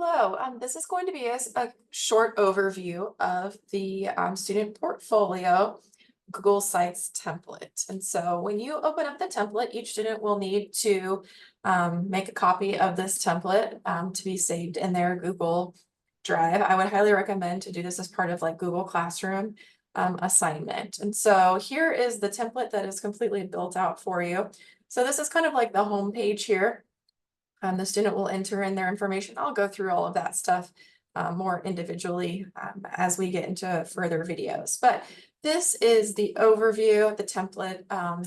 Hello, this is going to be a short overview of the student portfolio Google Sites template. And so when you open up the template, each student will need to make a copy of this template to be saved in their Google Drive. I would highly recommend to do this as part of like Google Classroom assignment. And so here is the template that is completely built out for you. So this is kind of like the home page here. The student will enter in their information. I'll go through all of that stuff more individually as we get into further videos. But this is the overview, the template,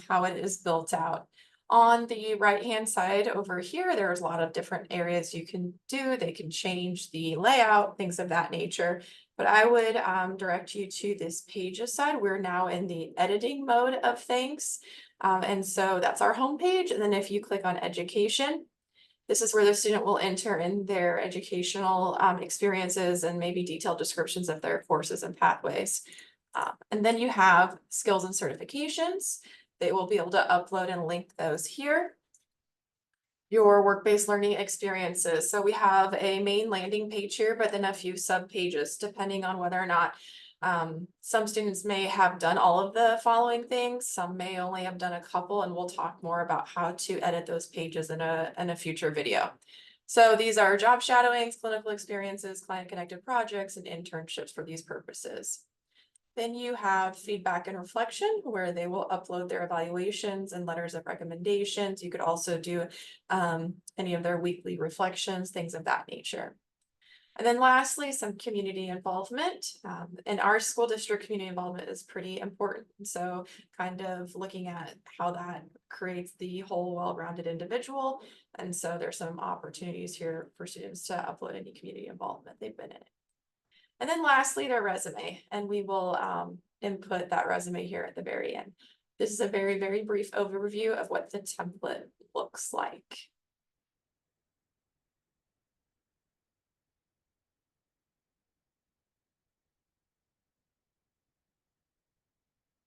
how it is built out. On the right-hand side over here, there's a lot of different areas you can do. They can change the layout, things of that nature. But I would direct you to this pages side. We're now in the editing mode of things. And so that's our home page. And then if you click on education, this is where the student will enter in their educational experiences and maybe detailed descriptions of their courses and pathways. And then you have skills and certifications. They will be able to upload and link those here. Your work-based learning experiences. So we have a main landing page here, but then a few sub pages depending on whether or not some students may have done all of the following things. Some may only have done a couple, and we'll talk more about how to edit those pages in a future video. So these are job shadowings, clinical experiences, client-connected projects, and internships for these purposes. Then you have feedback and reflection, where they will upload their evaluations and letters of recommendations. You could also do any of their weekly reflections, things of that nature. And then lastly, some community involvement. In our school district, community involvement is pretty important. So kind of looking at how that creates the whole well-rounded individual. And so there's some opportunities here for students to upload any community involvement they've been in. And then lastly, their resume, and we will input that resume here at the very end. This is a very, very brief overview of what the template looks like.